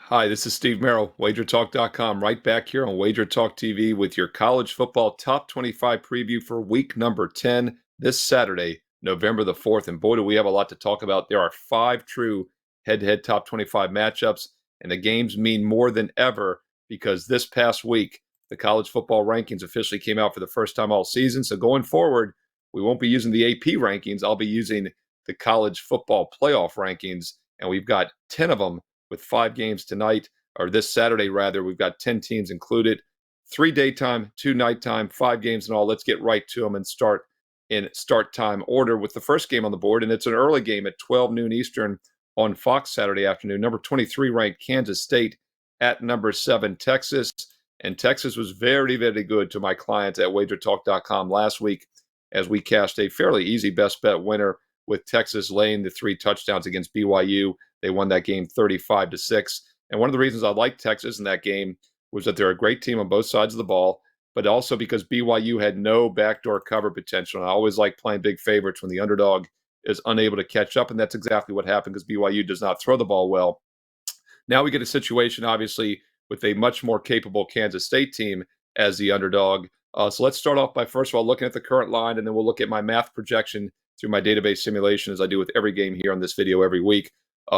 Hi, this is Steve Merril, WagerTalk.com, right back here on WagerTalk TV with your college football top 25 preview for week number 10 this Saturday, November the 4th. And boy, do we have a lot to talk about. There are 5 true head-to-head top 25 matchups, and the games mean more than ever because this past week, the college football rankings officially came out for the first time all season. So going forward, we won't be using the AP rankings. I'll be using the college football playoff rankings, and we've got 10 of them with 5 games tonight, or this Saturday rather. We've got 10 teams included, 3 daytime, 2 nighttime, 5 games in all. Let's get right to them and start in start time order with the first game on the board, and it's an early game at 12 noon Eastern on Fox Saturday afternoon. Number 23 ranked Kansas State at number 7 Texas, and Texas was very, very good to my clients at WagerTalk.com last week as we cashed a fairly easy best bet winner with Texas laying the 3 touchdowns against BYU. They won that game 35-6. And one of the reasons I liked Texas in that game was that they're a great team on both sides of the ball, but also because BYU had no backdoor cover potential. And I always like playing big favorites when the underdog is unable to catch up, and that's exactly what happened because BYU does not throw the ball well. Now we get a situation, obviously, with a much more capable Kansas State team as the underdog. So let's start off by, first of all, looking at the current line, and then we'll look at my math projection through my database simulation as I do with every game here on this video every week.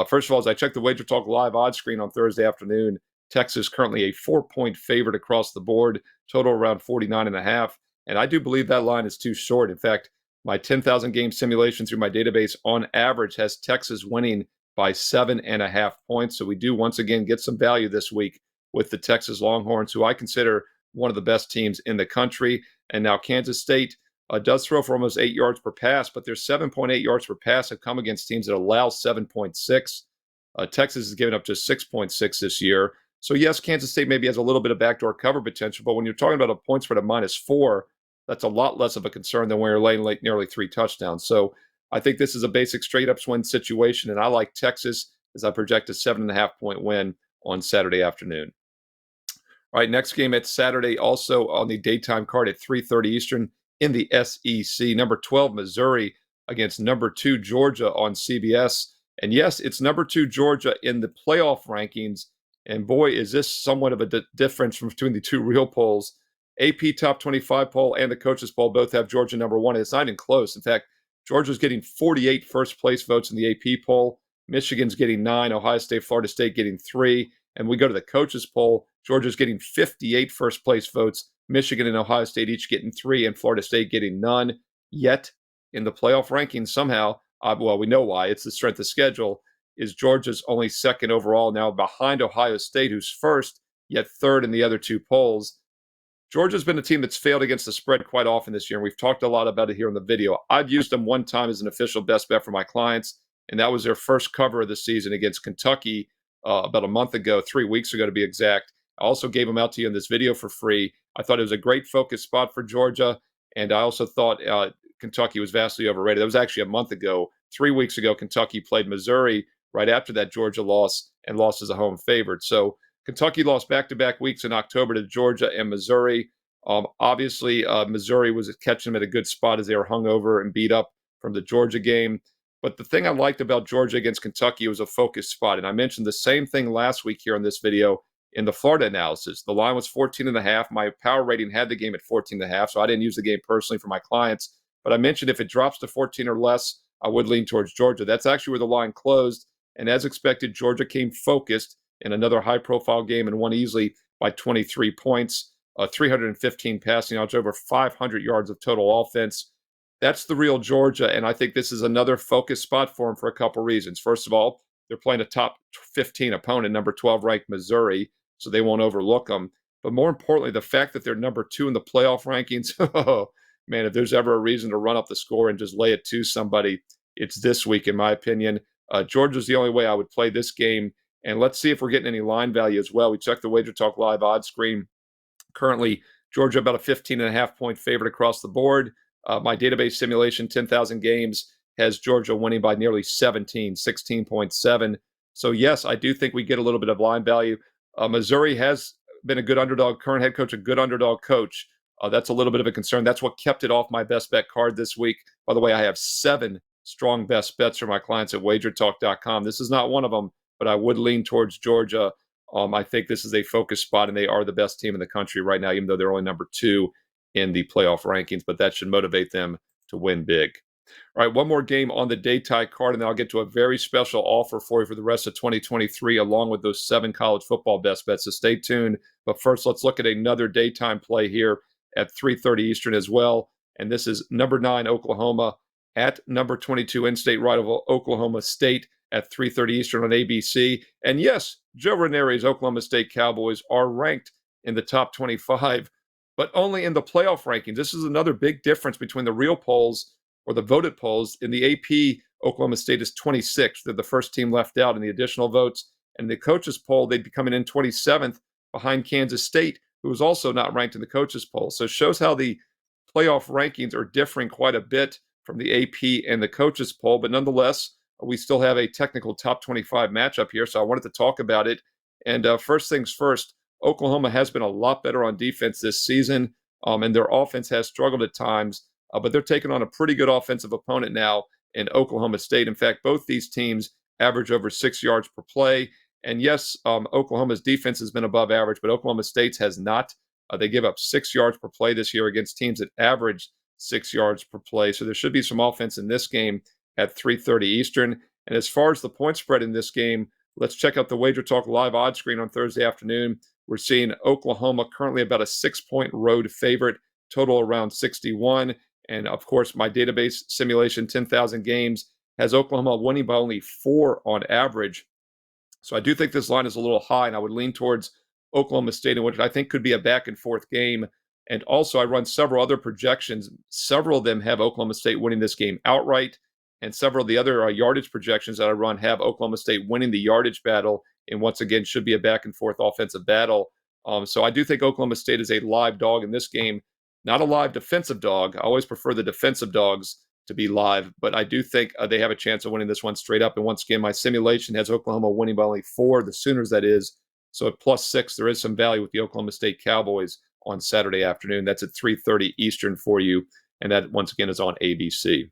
First of all, as I checked the WagerTalk live odds screen on Thursday afternoon, Texas currently a 4-point favorite across the board, total around 49.5. And I do believe that line is too short. In fact, my 10,000 game simulation through my database on average has Texas winning by 7.5 points. So we do once again get some value this week with the Texas Longhorns, who I consider one of the best teams in the country. And now Kansas State does throw for almost 8 yards per pass, but their 7.8 yards per pass have come against teams that allow 7.6. Texas has given up just 6.6 this year. So yes, Kansas State maybe has a little bit of backdoor cover potential, but when you're talking about a point spread of -4, that's a lot less of a concern than when you're laying nearly 3 touchdowns. So I think this is a basic straight-up win situation, and I like Texas as I project a 7.5-point win on Saturday afternoon. All right, next game at Saturday, also on the daytime card at 3:30 Eastern in the SEC. Number 12, Missouri against number 2, Georgia on CBS. And yes, it's number 2, Georgia in the playoff rankings. And boy, is this somewhat of a difference from between the two real polls. AP Top 25 poll and the Coaches poll both have Georgia number 1. It's not even close. In fact, Georgia's getting 48 first-place votes in the AP poll. Michigan's getting 9. Ohio State, Florida State getting 3. And we go to the Coaches poll. Georgia's getting 58 first-place votes. Michigan and Ohio State each getting 3, and Florida State getting none. Yet, in the playoff rankings, somehow, well, we know why. It's the strength of schedule. Is Georgia's only second overall now behind Ohio State, who's first, yet third in the other 2 polls. Georgia's been a team that's failed against the spread quite often this year, and we've talked a lot about it here in the video. I've used them one time as an official best bet for my clients, and that was their first cover of the season against Kentucky about a month ago, 3 weeks ago to be exact. I also gave them out to you in this video for free. I thought it was a great focus spot for Georgia, and I also thought Kentucky was vastly overrated. That was actually a month ago. 3 weeks ago, Kentucky played Missouri right after that Georgia loss and lost as a home favorite. So Kentucky lost back-to-back weeks in October to Georgia and Missouri. Obviously, Missouri was catching them at a good spot as they were hungover and beat up from the Georgia game. But the thing I liked about Georgia against Kentucky was a focus spot. And I mentioned the same thing last week here in this video in the Florida analysis. The line was 14.5. My power rating had the game at 14.5, so I didn't use the game personally for my clients. But I mentioned if it drops to 14 or less, I would lean towards Georgia. That's actually where the line closed. And as expected, Georgia came focused in another high-profile game and won easily by 23 points, 315 passing yards, over 500 yards of total offense. That's the real Georgia, and I think this is another focus spot for them for a couple reasons. First of all, they're playing a top 15 opponent, number 12 ranked Missouri, so they won't overlook them. But more importantly, the fact that they're number 2 in the playoff rankings, oh, man, if there's ever a reason to run up the score and just lay it to somebody, it's this week, in my opinion. Georgia's the only way I would play this game, and let's see if we're getting any line value as well. We checked the WagerTalk live odds screen. Currently, Georgia about a 15.5-point favorite across the board. My database simulation, 10,000 games, has Georgia winning by nearly 17, 16.7. So, yes, I do think we get a little bit of line value. Missouri has been a good underdog, current head coach, a good underdog coach. That's a little bit of a concern. That's what kept it off my best bet card this week. By the way, I have 7 strong best bets for my clients at WagerTalk.com. This is not one of them, but I would lean towards Georgia. I think this is a focus spot, and they are the best team in the country right now, even though they're only number 2 in the playoff rankings. But that should motivate them to win big. All right, one more game on the daytime card, and then I'll get to a very special offer for you for the rest of 2023, along with those 7 college football best bets. So stay tuned. But first, let's look at another daytime play here at 3:30 Eastern as well. And this is number 9 Oklahoma at number 22 in-state rival Oklahoma State at 3:30 Eastern on ABC. And yes, Joe Ranieri's Oklahoma State Cowboys are ranked in the top 25, but only in the playoff rankings. This is another big difference between the real polls or the voted polls. In the AP, Oklahoma State is 26th. They're the first team left out in the additional votes. And the coaches poll, they'd be coming in 27th behind Kansas State, who was also not ranked in the coaches poll. So it shows how the playoff rankings are differing quite a bit from the AP and the coaches poll. But nonetheless, we still have a technical top 25 matchup here. So I wanted to talk about it. And first things first, Oklahoma has been a lot better on defense this season, and their offense has struggled at times. But they're taking on a pretty good offensive opponent now in Oklahoma State. In fact, both these teams average over 6 yards per play. And yes, Oklahoma's defense has been above average, but Oklahoma State's has not. They give up 6 yards per play this year against teams that average 6 yards per play. So there should be some offense in this game at 3:30 Eastern. And as far as the point spread in this game, let's check out the WagerTalk live odds screen on Thursday afternoon. We're seeing Oklahoma currently about a 6-point road favorite, total around 61. And of course, my database simulation, 10,000 games, has Oklahoma winning by only 4 on average. So I do think this line is a little high, and I would lean towards Oklahoma State, in which I think could be a back and forth game. And also, I run several other projections. Several of them have Oklahoma State winning this game outright, and several of the other yardage projections that I run have Oklahoma State winning the yardage battle, and once again, should be a back and forth offensive battle. So I do think Oklahoma State is a live dog in this game. Not a live defensive dog. I always prefer the defensive dogs to be live, but I do think they have a chance of winning this one straight up. And once again, my simulation has Oklahoma winning by only 4, the Sooners that is. So at +6, there is some value with the Oklahoma State Cowboys on Saturday afternoon. That's at 3:30 Eastern for you, and that once again is on ABC.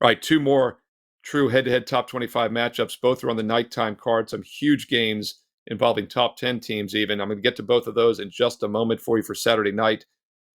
All right, 2 more true head-to-head top 25 matchups. Both are on the nighttime card. Some huge games involving top 10 teams even. I'm going to get to both of those in just a moment for you for Saturday night.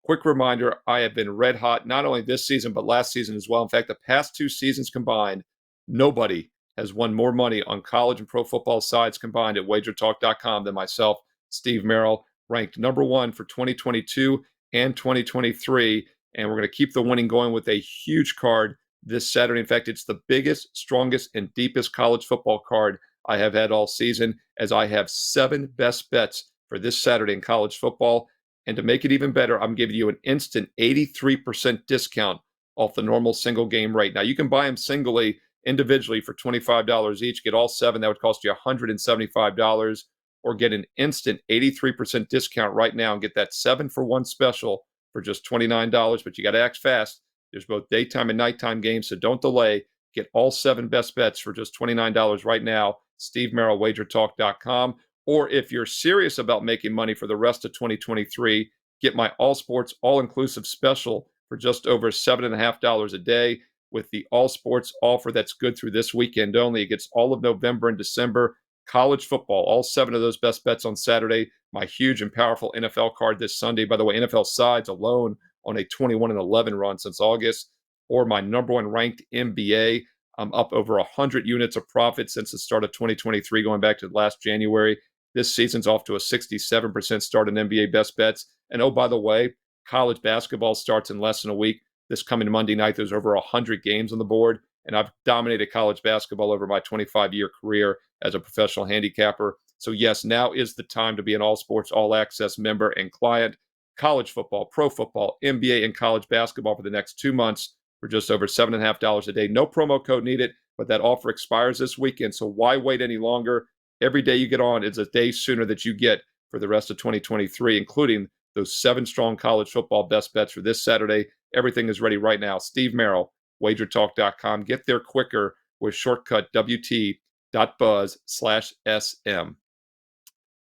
Quick reminder, I have been red hot, not only this season, but last season as well. In fact, the past 2 seasons combined, nobody has won more money on college and pro football sides combined at WagerTalk.com than myself, Steve Merril, ranked number 1 for 2022 and 2023. And we're going to keep the winning going with a huge card this Saturday. In fact, it's the biggest, strongest, and deepest college football card I have had all season, as I have 7 best bets for this Saturday in college football. And to make it even better, I'm giving you an instant 83% discount off the normal single game rate. Now, you can buy them singly, individually for $25 each. Get all 7. That would cost you $175. Or get an instant 83% discount right now and get that 7-for-1 special for just $29. But you got to act fast. There's both daytime and nighttime games, so don't delay. Get all 7 best bets for just $29 right now. Steve Merril, WagerTalk.com. Or if you're serious about making money for the rest of 2023, get my all sports, all-inclusive special for just over $7.50 a day with the all sports offer that's good through this weekend only. It gets all of November and December. College football, all 7 of those best bets on Saturday. My huge and powerful NFL card this Sunday. By the way, NFL sides alone on a 21-11 run since August. Or my number 1 ranked NBA. I'm up over 100 units of profit since the start of 2023, going back to last January. This season's off to a 67% start in NBA best bets. And oh, by the way, college basketball starts in less than a week. This coming Monday night, there's over 100 games on the board. And I've dominated college basketball over my 25-year career as a professional handicapper. So yes, now is the time to be an all sports, all access member and client. College football, pro football, NBA, and college basketball for the next 2 months for just over $7.50 a day. No promo code needed, but that offer expires this weekend. So why wait any longer? Every day you get on is a day sooner that you get for the rest of 2023, including those 7 strong college football best bets for this Saturday. Everything is ready right now. Steve Merril, WagerTalk.com. Get there quicker with shortcut WT.buzz/SM.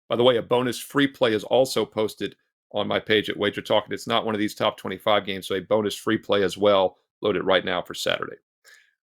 By the way, a bonus free play is also posted on my page at WagerTalk. And it's not one of these top 25 games, so a bonus free play as well. Load it right now for Saturday.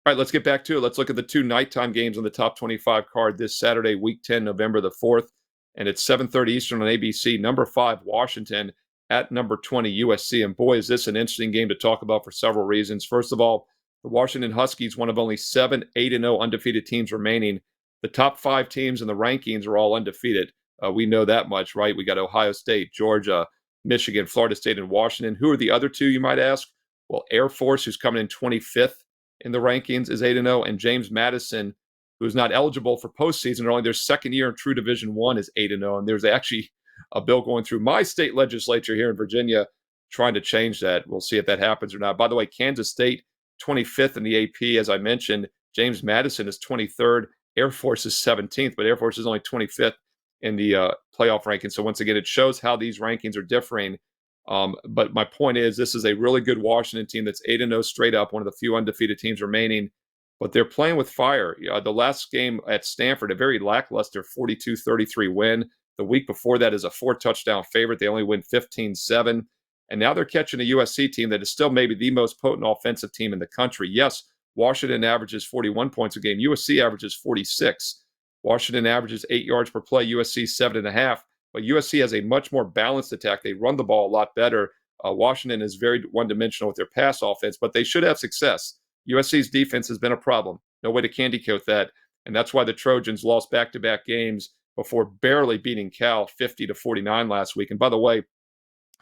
All right, let's get back to it. Let's look at the 2 nighttime games on the top 25 card this Saturday, Week 10, November the 4th. and it's 7:30 Eastern on ABC. Number 5 Washington at number 20 USC. And boy, is this an interesting game to talk about for several reasons. First of all, the Washington Huskies, one of only 7 8-0 undefeated teams remaining. The top 5 teams in the rankings are all undefeated. We know that much, right? We got Ohio State, Georgia, Michigan, Florida State, and Washington. Who are the other two, you might ask? Well, Air Force, who's coming in 25th in the rankings, is 8-0, and James Madison, who's not eligible for postseason, only their second year in true Division I, is 8-0. And there's actually a bill going through my state legislature here in Virginia trying to change that. We'll see if that happens or not. By the way, Kansas State, 25th in the AP, as I mentioned. James Madison is 23rd. Air Force is 17th, but Air Force is only 25th in the playoff ranking. So once again, it shows how these rankings are differing. But my point is, this is a really good Washington team that's 8-0 straight up, one of the few undefeated teams remaining. But they're playing with fire. The last game at Stanford, a very lackluster 42-33 win. The week before that is a 4-touchdown favorite. They only win 15-7. And now they're catching a USC team that is still maybe the most potent offensive team in the country. Yes, Washington averages 41 points a game. USC averages 46. Washington averages 8 yards per play. USC 7.5. But USC has a much more balanced attack. They run the ball a lot better. Washington is very one-dimensional with their pass offense, but they should have success. USC's defense has been a problem. No way to candy coat that. And that's why the Trojans lost back-to-back games before barely beating Cal 50-49 last week. And by the way,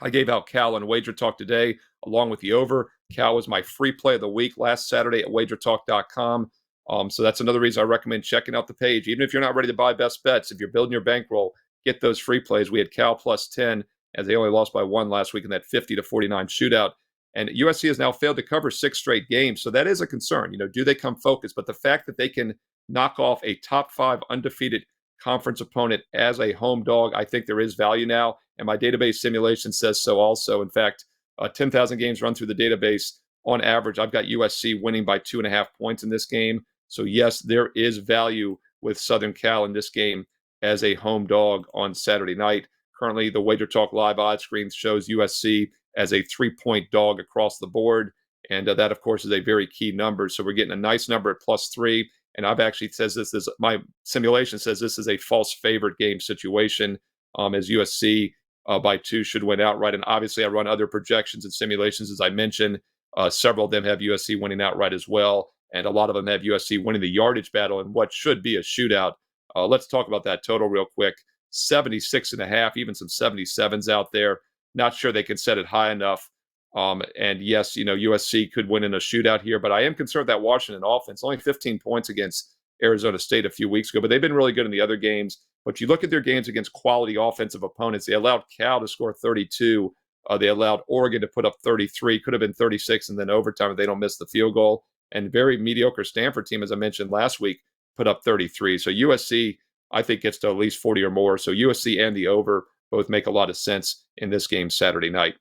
I gave out Cal on Wager Talk today, along with the over. Cal was my free play of the week last Saturday at WagerTalk.com. So that's another reason I recommend checking out the page. Even if you're not ready to buy best bets, if you're building your bankroll, get those free plays. We had Cal plus 10, as they only lost by 1 last week in that 50-49 shootout. And USC has now failed to cover 6 straight games. So that is a concern. Do they come focused? But the fact that they can knock off a top 5 undefeated conference opponent as a home dog, I think there is value now. And my database simulation says so also. In fact, 10,000 games run through the database. On average, I've got USC winning by 2.5 points in this game. So yes, there is value with Southern Cal in this game as a home dog on Saturday night. Currently, the Wager Talk live odds screen shows USC as a 3-point dog across the board. And that, of course, is a very key number. So we're getting a nice number at +3. And I've actually says this is, my simulation says this is a false favorite game situation, as USC by 2 should win outright. And obviously, I run other projections and simulations, as I mentioned. Several of them have USC winning outright as well. And a lot of them have USC winning the yardage battle in what should be a shootout. Let's talk about that total real quick. 76.5, even some 77s out there. Not sure they can set it high enough. And yes, USC could win in a shootout here, but I am concerned that Washington offense, only 15 points against Arizona State a few weeks ago, but they've been really good in the other games. But you look at their games against quality offensive opponents, they allowed Cal to score 32. They allowed Oregon to put up 33, could have been 36, and then overtime if they don't miss the field goal. And very mediocre Stanford team, as I mentioned last week, put up 33. So USC, I think, gets to at least 40 or more. So USC and the over both make a lot of sense in this game Saturday night.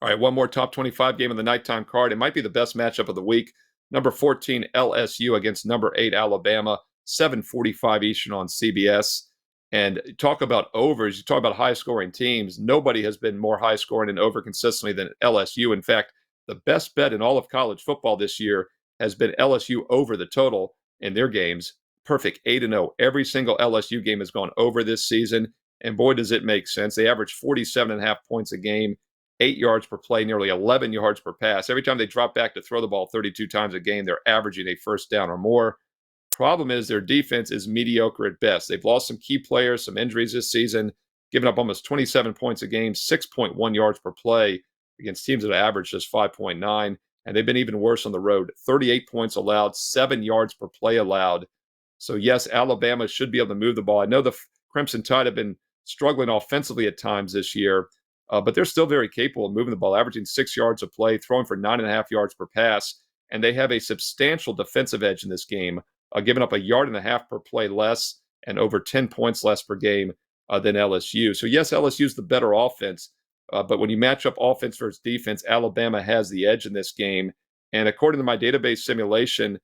All right, one more top 25 game of the nighttime card. It might be the best matchup of the week. Number 14, LSU against number 8, Alabama, 7:45 Eastern on CBS. And talk about overs, you talk about high-scoring teams. Nobody has been more high-scoring and over consistently than LSU. In fact, the best bet in all of college football this year has been LSU over the total in their games. Perfect 8-0. Every single LSU game has gone over this season. And boy, does it make sense. They average 47.5 points a game, 8 yards per play, nearly 11 yards per pass. Every time they drop back to throw the ball 32 times a game, they're averaging a first down or more. Problem is their defense is mediocre at best. They've lost some key players, some injuries this season, giving up almost 27 points a game, 6.1 yards per play against teams that average just 5.9. And they've been even worse on the road. 38 points allowed, 7 yards per play allowed. So yes, Alabama should be able to move the ball. I know the Crimson Tide have been struggling offensively at times this year, but they're still very capable of moving the ball, averaging 6 yards a play, throwing for 9.5 yards per pass. And they have a substantial defensive edge in this game, giving up 1.5 yards per play less and over 10 points less per game than LSU. So yes, LSU is the better offense, but when you match up offense versus defense, Alabama has the edge in this game. And according to my database simulation,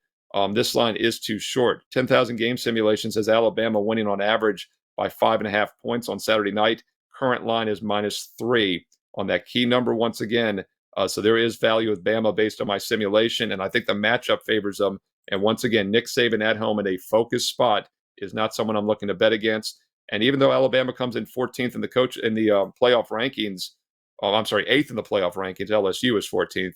this line is too short. 10,000 game simulation says Alabama winning on average by 5.5 points on Saturday night. Current line is -3 on that key number once again. So there is value with Bama based on my simulation, and I think the matchup favors them. And once again, Nick Saban at home in a focused spot is not someone I'm looking to bet against. And even though Alabama comes in 14th in the playoff rankings, I'm sorry, 8th in the playoff rankings, LSU is 14th.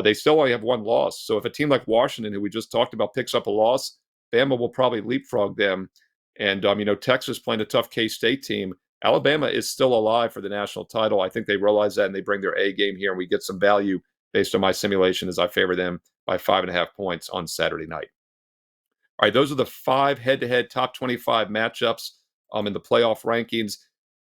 They still only have one loss. So if a team like Washington, who we just talked about, picks up a loss, Bama will probably leapfrog them. And Texas playing a tough K-State team. Alabama is still alive for the national title. I think they realize that, and they bring their A game here, and we get some value based on my simulation as I favor them by 5.5 points on Saturday night. All right, those are the 5 head-to-head top 25 matchups in the playoff rankings.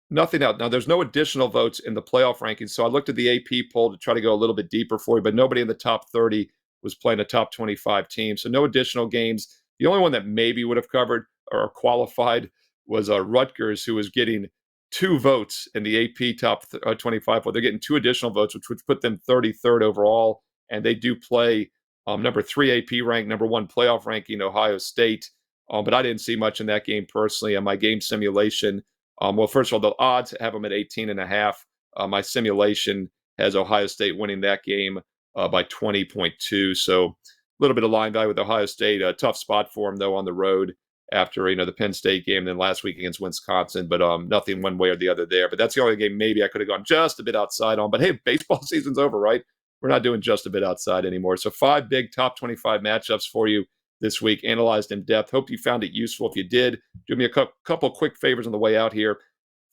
Nothing else. Now, there's no additional votes in the playoff rankings, so I looked at the AP poll to try to go a little bit deeper for you, but nobody in the top 30 was playing a top 25 team, so no additional games. The only one that maybe would have covered or qualified was Rutgers, who was getting 2 votes in the AP top 25. Well, they're getting 2 additional votes, which would put them 33rd overall, and they do play number 3 AP ranked, number 1 playoff ranking, Ohio State. But I didn't see much in that game personally. On my game simulation, well, first of all, the odds have them at 18.5. My simulation has Ohio State winning that game by 20.2. So a little bit of line value with Ohio State. A tough spot for them, though, on the road after the Penn State game, and then last week against Wisconsin. But nothing one way or the other there. But that's the only game maybe I could have gone just a bit outside on. But hey, baseball season's over, right? We're not doing just a bit outside anymore. So 5 big top 25 matchups for you this week, analyzed in depth. Hope you found it useful. If you did, do me a couple quick favors on the way out here.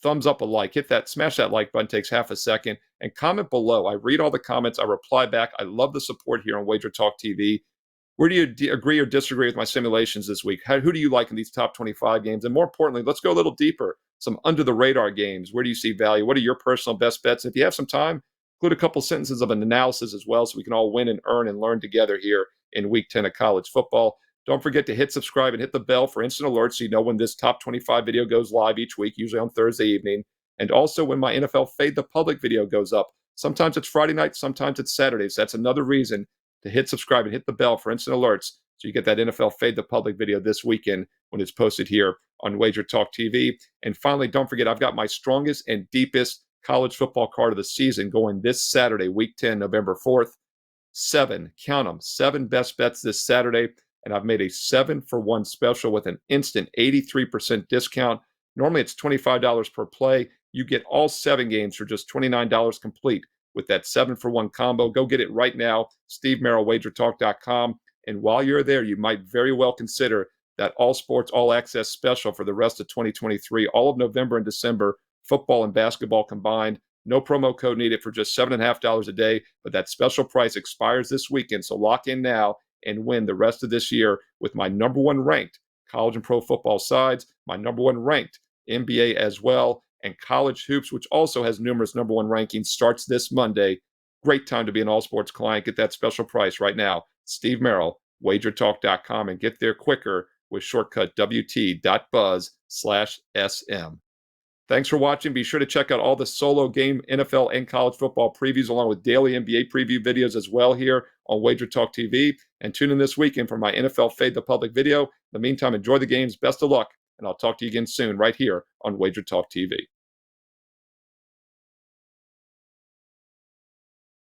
Thumbs up, a like, hit that, smash that like button, takes half a second, and comment below. I read all the comments. I reply back. I love the support here on Wager Talk TV. Where do you agree or disagree with my simulations this week? Who do you like in these top 25 games? And more importantly, let's go a little deeper. Some under-the-radar games. Where do you see value? What are your personal best bets? And if you have some time, include a couple sentences of an analysis as well so we can all win and earn and learn together here in Week 10 of college football. Don't forget to hit subscribe and hit the bell for instant alerts so you know when this top 25 video goes live each week, usually on Thursday evening. And also when my NFL Fade the Public video goes up. Sometimes it's Friday night, sometimes it's Saturday. So that's another reason to hit subscribe and hit the bell for instant alerts so you get that NFL Fade the Public video this weekend when it's posted here on Wager Talk TV. And finally, don't forget, I've got my strongest and deepest college football card of the season going this Saturday, Week 10, November 4th. 7, count them, 7 best bets this Saturday. And I've made a 7-for-1 special with an instant 83% discount. Normally it's $25 per play. You get all 7 games for just $29 complete with that 7-for-1 combo. Go get it right now, Steve Merril, WagerTalk.com. And while you're there, you might very well consider that all sports, all access special for the rest of 2023, all of November and December, football and basketball combined. No promo code needed for just $7.50 a day, but that special price expires this weekend. So lock in now and win the rest of this year with my number 1 ranked college and pro football sides, my number 1 ranked NBA as well, and college hoops, which also has numerous number 1 rankings, starts this Monday. Great time to be an all sports client. Get that special price right now. Steve Merril, WagerTalk.com, and get there quicker with shortcut WT.buzz/SM. Thanks for watching. Be sure to check out all the solo game NFL and college football previews along with daily NBA preview videos as well here on Wager Talk TV. And tune in this weekend for my NFL Fade the Public video. In the meantime, enjoy the games. Best of luck. And I'll talk to you again soon right here on Wager Talk TV.